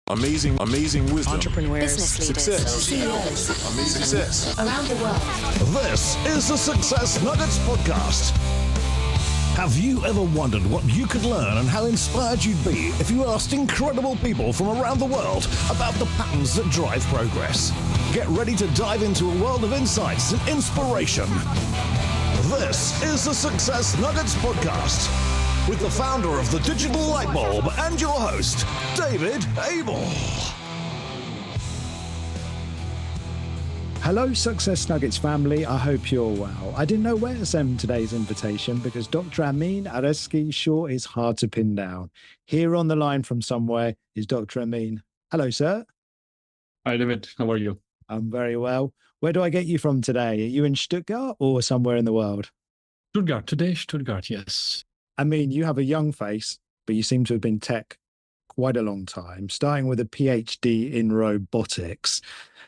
Amazing wisdom. Entrepreneurs, business leaders, Success. CEOs, Amazing success. around the world. This is the Success Nuggets podcast. Have you ever wondered what you could learn and how inspired you'd be if you asked incredible people from around the world about the patterns that drive progress? Get ready to dive into a world of insights and inspiration. This is the Success Nuggets podcast with the founder of the Digital Light Bulb and your host, David Abel. Hello, Success Nuggets family. I hope you're well. I didn't know where to send today's invitation because Dr. Amine Arezki sure is hard to pin down. Here on the line from somewhere is Dr. Amine. Hello, sir. Hi, David. How are you? I'm very well. Where do I get you from today? Are you in Stuttgart or somewhere in the world? Stuttgart. Today, Stuttgart, yes. I mean, you have a young face, but you seem to have been tech quite a long time, starting with a PhD in robotics.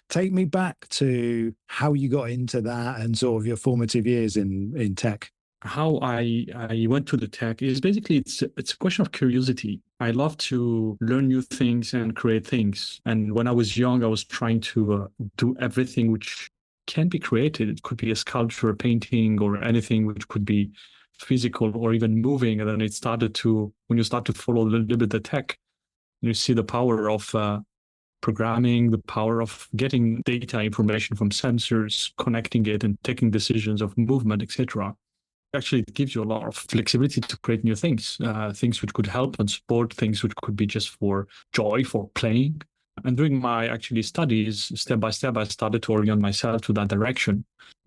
Take me back to how you got into that and sort of your formative years in tech. How I went to the tech is basically it's a question of curiosity. I love to learn new things and create things. And when I was young, I was trying to do everything which can be created. It could be a sculpture, a painting, or anything which could be physical or even moving. And then it started to, when you start to follow a little bit the tech, you see the power of programming, the power of getting data information from sensors, connecting it and taking decisions of movement, etc. Actually, it gives you a lot of flexibility to create new things, things which could help and support, things which could be just for joy, for playing. And during my actually studies, step by step, I started to orient myself to that direction.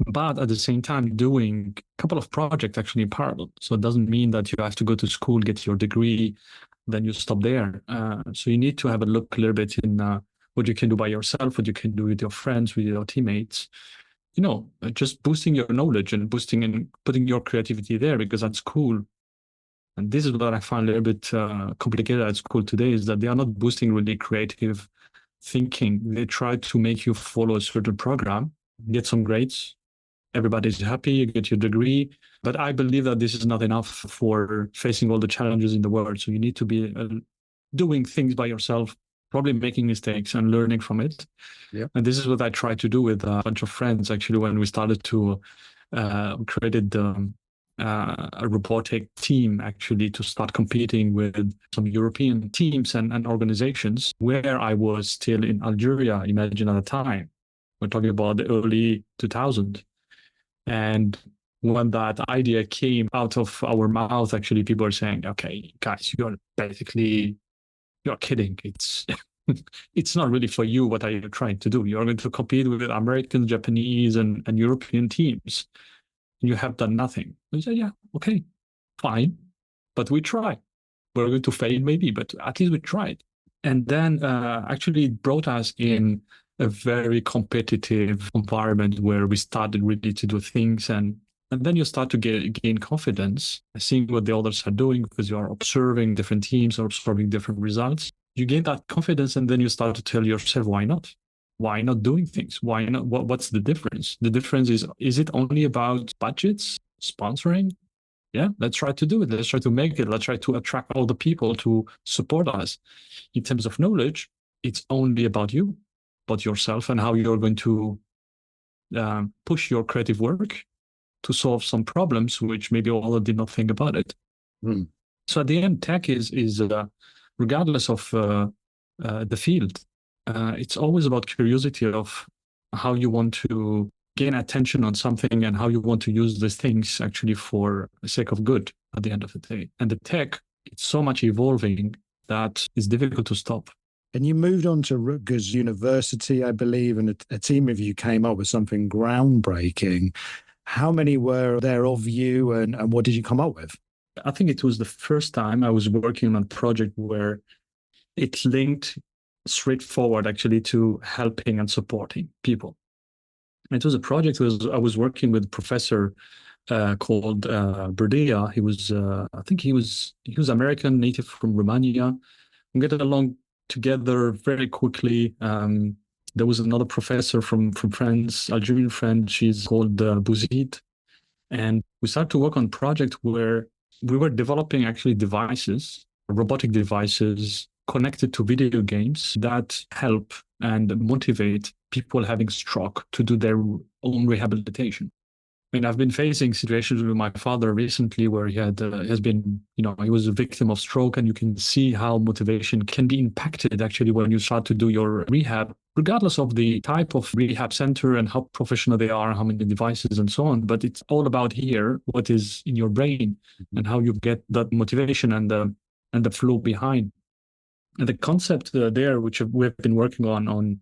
But at the same time, doing a couple of projects actually in parallel. So it doesn't mean that you have to go to school, get your degree, then you stop there. So you need to have a look a little bit in what you can do by yourself, what you can do with your friends, with your teammates. You know, just boosting your knowledge and boosting and putting your creativity there, because that's cool. And this is what I find a little bit complicated at school today, is that they are not boosting really creative thinking. They try to make you follow a certain program, get some grades, everybody's happy, you get your degree. But I believe that this is not enough for facing all the challenges in the world. So you need to be doing things by yourself, probably making mistakes and learning from it. Yep. And this is what I tried to do with a bunch of friends, actually, when we started to created a robotic team, actually, to start competing with some European teams and organizations, where I was still in Algeria, imagine, at the time. We're talking about the early 2000s. And when that idea came out of our mouth, actually, people are saying, okay, guys, you're kidding. It's not really for you. What are you trying to do? You're going to compete with American, Japanese, and European teams. You have done nothing. We said, yeah, okay, fine. But we try. We're going to fail maybe, but at least we tried. And then actually it brought us in a very competitive environment where we started really to do things. And then you start to gain confidence, seeing what the others are doing, because you are observing different teams or observing different results. You gain that confidence, and then you start to tell yourself, why not? Why not doing things? Why not? What's the difference? The difference is it only about budgets, sponsoring? Yeah, let's try to do it. Let's try to make it. Let's try to attract all the people to support us. In terms of knowledge, it's only about you, about yourself, and how you're going to push your creative work to solve some problems which maybe others did not think about it. Mm. So at the end, tech is regardless of the field, it's always about curiosity of how you want to gain attention on something and how you want to use these things actually for the sake of good at the end of the day. And the tech, it's so much evolving that it's difficult to stop. And you moved on to Rutgers University, I believe, and a team of you came up with something groundbreaking. How many were there of you, and what did you come up with? I think it was the first time I was working on a project where it linked straightforward actually to helping and supporting people. It was a project I was working with a professor called Berdia. He was, I think he was American, native from Romania. We got along together very quickly. There was another professor from France, Algerian friend. She's called Bouzid. And we started to work on a project where we were developing actually devices, robotic devices, connected to video games that help and motivate people having stroke to do their own rehabilitation. I mean, I've been facing situations with my father recently where he has been, he was a victim of stroke, and you can see how motivation can be impacted actually when you start to do your rehab, regardless of the type of rehab center and how professional they are, how many devices and so on. But it's all about here, what is in your brain and how you get that motivation and the flow behind. And the concept there, which we've been working on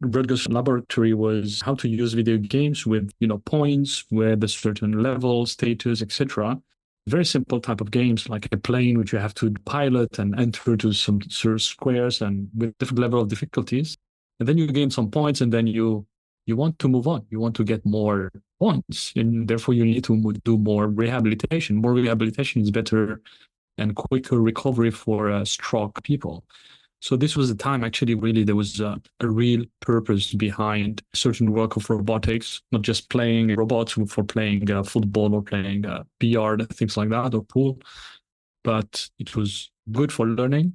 Rutgers laboratory, was how to use video games with points with a certain level, status, etc. Very simple type of games, like a plane which you have to pilot and enter to some sort of squares and with different level of difficulties. And then you gain some points, and then you want to move on. You want to get more points, and therefore you need to do more rehabilitation. More rehabilitation is better and quicker recovery for stroke people. So this was the time actually really there was a real purpose behind certain work of robotics, not just playing robots for playing football or playing billiard, things like that, or pool, but it was good for learning.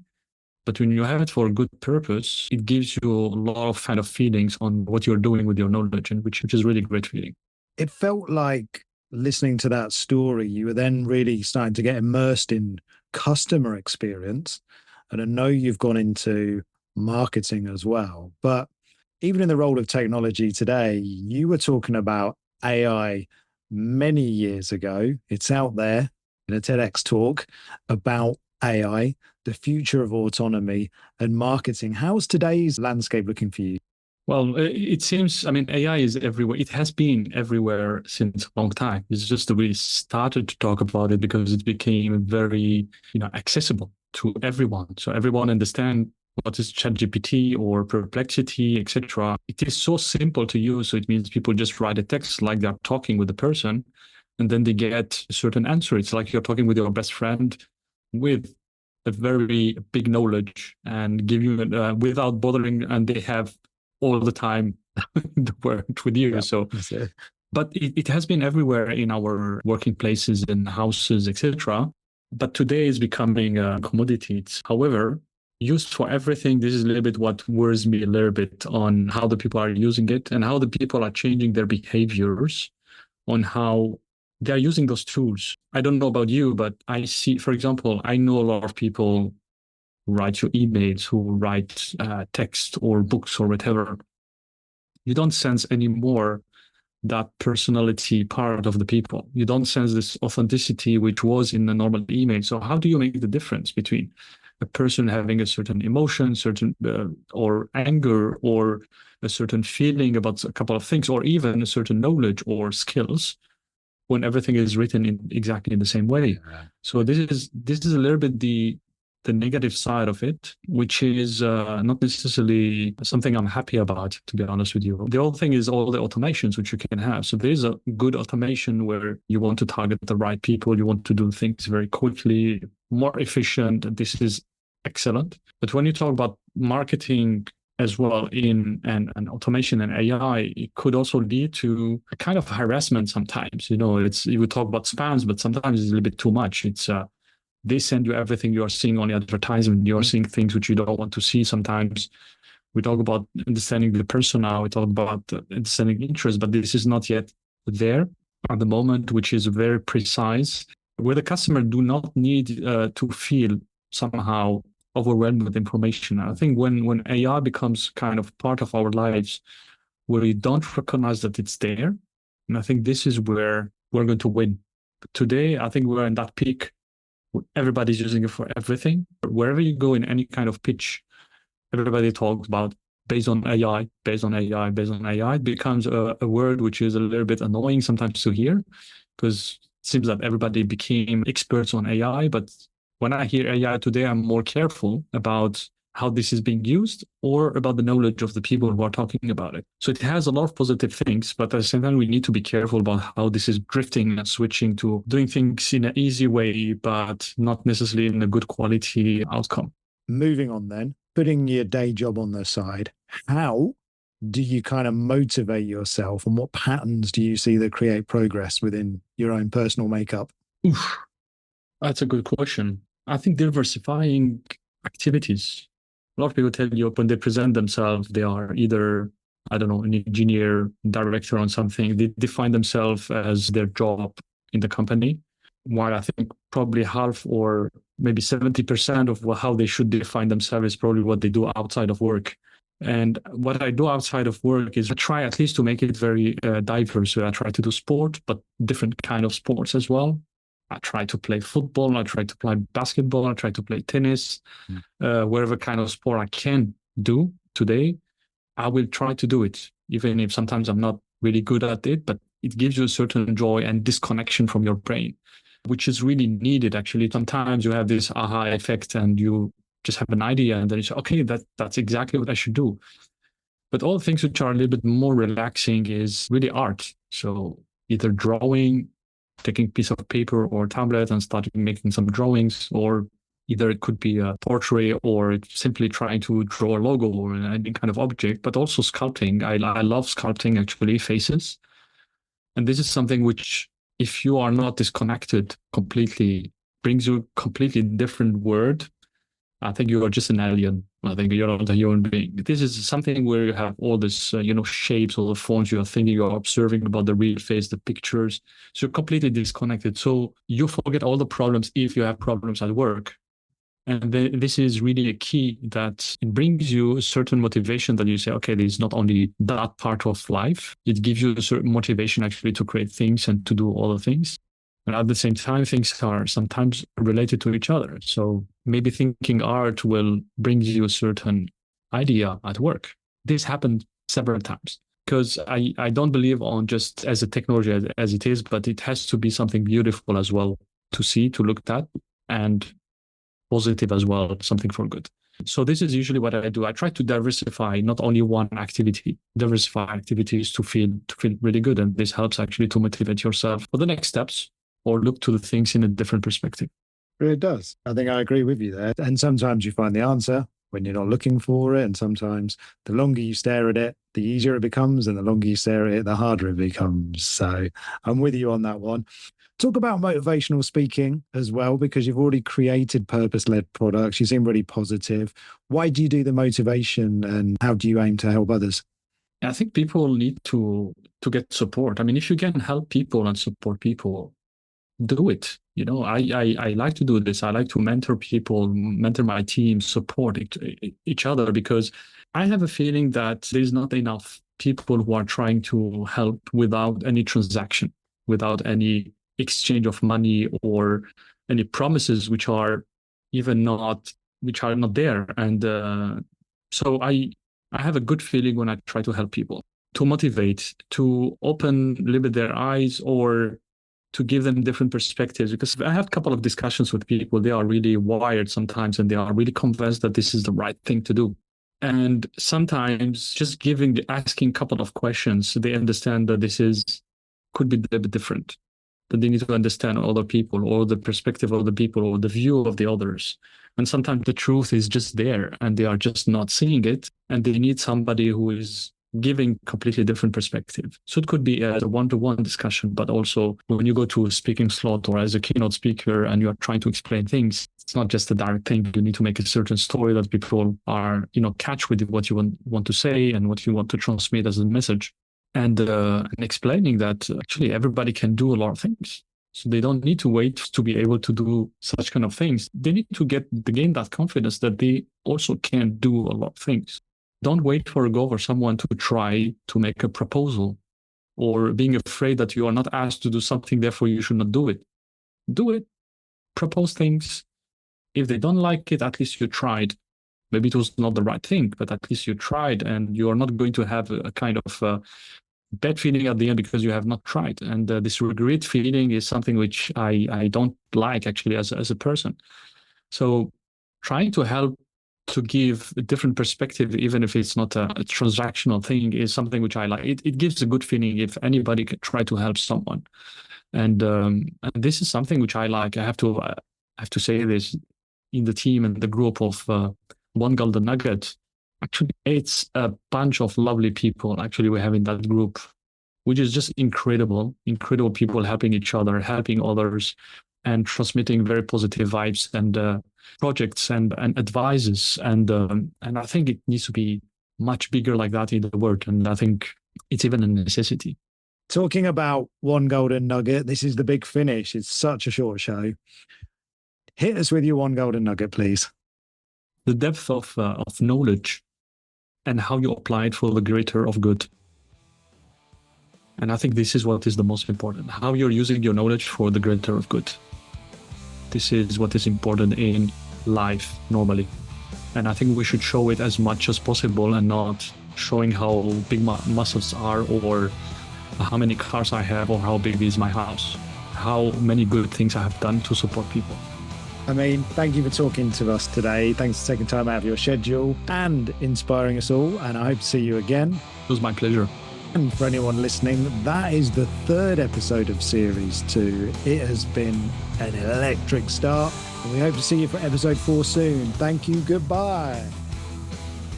But when you have it for a good purpose, it gives you a lot of kind of feelings on what you're doing with your knowledge, and which is really great feeling. It felt like, listening to that story, you were then really starting to get immersed in customer experience. And I know you've gone into marketing as well, but even in the role of technology today, you were talking about AI many years ago. It's out there in a TEDx talk about AI, the future of autonomy and marketing. How's today's landscape looking for you? Well, it seems, I mean, AI is everywhere. It has been everywhere since a long time. It's just that we started to talk about it because it became very, accessible to everyone. So everyone understand what is ChatGPT or Perplexity, etc. It is so simple to use. So it means people just write a text like they're talking with the person, and then they get a certain answer. It's like you're talking with your best friend with a very big knowledge, and give you without bothering, and they have all the time the work with you. Yeah, so, but it has been everywhere in our working places and houses, etc. But today is becoming a commodity. However, used for everything. This is a little bit what worries me a little bit on how the people are using it and how the people are changing their behaviors on how they're using those tools. I don't know about you, but I see, for example, I know a lot of people who write you emails, who write text or books or whatever. You don't sense anymore that personality part of the people. You don't sense this authenticity which was in the normal email. So how do you make the difference between a person having a certain emotion, certain or anger, or a certain feeling about a couple of things, or even a certain knowledge or skills, when everything is written in exactly in the same way? Yeah. So this is a little bit the negative side of it, which is not necessarily something I'm happy about, to be honest with you. The other thing is all the automations which you can have. So there's a good automation where you want to target the right people, you want to do things very quickly, more efficient. This is excellent. But when you talk about marketing as well in and automation and AI, it could also lead to a kind of harassment sometimes. You would talk about spams, but sometimes it's a little bit too much. It's they send you everything. You are seeing on the advertisement. You are seeing things which you don't want to see sometimes. We talk about understanding the persona. We talk about understanding interest, but this is not yet there at the moment, which is very precise, where the customer do not need to feel somehow overwhelmed with information. I think when AI becomes kind of part of our lives, where we don't recognize that it's there, and I think this is where we're going to win. But today, I think we're in that peak. Everybody's using it for everything. Wherever you go in any kind of pitch, everybody talks about based on AI, based on AI, based on AI. It becomes a word which is a little bit annoying sometimes to hear, because it seems that everybody became experts on AI. But when I hear AI today, I'm more careful about how this is being used or about the knowledge of the people who are talking about it. So it has a lot of positive things, but at the same time, we need to be careful about how this is drifting and switching to doing things in an easy way, but not necessarily in a good quality outcome. Moving on then, putting your day job on the side, how do you kind of motivate yourself, and what patterns do you see that create progress within your own personal makeup? Oof, that's a good question. I think diversifying activities. A lot of people tell you when they present themselves, they are either, I don't know, an engineer, director on something. They define themselves as their job in the company, while I think probably half or maybe 70% of how they should define themselves is probably what they do outside of work. And what I do outside of work is I try at least to make it very diverse. So I try to do sport, but different kind of sports as well. I try to play football, I try to play basketball, I try to play tennis, whatever kind of sport I can do today, I will try to do it, even if sometimes I'm not really good at it, but it gives you a certain joy and disconnection from your brain, which is really needed. Actually, sometimes you have this aha effect and you just have an idea and then you say, okay, that's exactly what I should do. But all things which are a little bit more relaxing is really art. So either drawing, taking a piece of paper or tablet and starting making some drawings, or either it could be a portrait or simply trying to draw a logo or any kind of object, but also sculpting. I love sculpting actually faces. And this is something which, if you are not disconnected completely, brings you a completely different world. I think you are just an alien. I think you're not a human being. This is something where you have all this, shapes, all the forms you are thinking, you are observing about the real face, the pictures. So you're completely disconnected. So you forget all the problems if you have problems at work. And this is really a key that it brings you a certain motivation that you say, okay, there's not only that part of life. It gives you a certain motivation actually to create things and to do all the things. And at the same time, things are sometimes related to each other. So maybe thinking art will bring you a certain idea at work. This happened several times because I don't believe on just as a technology as it is, but it has to be something beautiful as well to see, to look at, and positive as well, something for good. So this is usually what I do. I try to diversify not only one activity, diversify activities to feel really good. And this helps actually to motivate yourself for the next steps or look to the things in a different perspective. It does. I think I agree with you there. And sometimes you find the answer when you're not looking for it. And sometimes the longer you stare at it, the easier it becomes. And the longer you stare at it, the harder it becomes. So I'm with you on that one. Talk about motivational speaking as well, because you've already created purpose-led products. You seem really positive. Why do you do the motivation and how do you aim to help others? I think people need to get support. I mean, if you can help people and support people, do it. I like to do this. I like to mentor people, mentor my team, support each other, because I have a feeling that there's not enough people who are trying to help without any transaction, without any exchange of money or any promises which are not there. And so I have a good feeling when I try to help people, to motivate, to open a little bit their eyes, or to give them different perspectives. Because I have a couple of discussions with people, they are really wired sometimes and they are really convinced that this is the right thing to do. And sometimes just asking a couple of questions, they understand that could be a little bit different. That they need to understand other people or the perspective of the people or the view of the others. And sometimes the truth is just there and they are just not seeing it. And they need somebody who is giving completely different perspective. So it could be as a one-to-one discussion, but also when you go to a speaking slot or as a keynote speaker and you are trying to explain things, it's not just a direct thing. You need to make a certain story that people are, catch with what you want to say and what you want to transmit as a message. And explaining that actually everybody can do a lot of things. So they don't need to wait to be able to do such kind of things. They need to gain that confidence that they also can do a lot of things. Don't wait for a go for someone to try to make a proposal, or being afraid that you are not asked to do something, therefore you should not do it. Do it. Propose things. If they don't like it, at least you tried. Maybe it was not the right thing, but at least you tried, and you are not going to have a kind of bad feeling at the end because you have not tried. And this regret feeling is something which I don't like actually as a person. So trying to help to give a different perspective, even if it's not a transactional thing, is something which I like. It gives a good feeling if anybody can try to help someone. And this is something which I like. I have to say this in the team and the group of One Golden Nugget. Actually, it's a bunch of lovely people. Actually, we have in that group, which is just incredible people helping each other, helping others. and transmitting very positive vibes and projects and advices. And I think it needs to be much bigger like that in the world. And I think it's even a necessity. Talking about One Golden Nugget, this is the big finish. It's such a short show. Hit us with your One Golden Nugget, please. The depth of knowledge and how you apply it for the greater of good. And I think this is what is the most important, how you're using your knowledge for the greater of good. This is what is important in life normally. And I think we should show it as much as possible and not showing how big my muscles are or how many cars I have or how big is my house, how many good things I have done to support people. I mean, thank you for talking to us today. Thanks for taking time out of your schedule and inspiring us all. And I hope to see you again. It was my pleasure. And for anyone listening, that is the 3rd episode of Series 2. It has been an electric start, and we hope to see you for episode 4 soon. Thank you. Goodbye.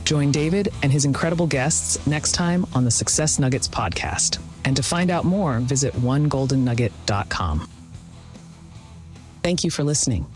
Join David and his incredible guests next time on the Success Nuggets podcast. And to find out more, visit onegoldennugget.com. Thank you for listening.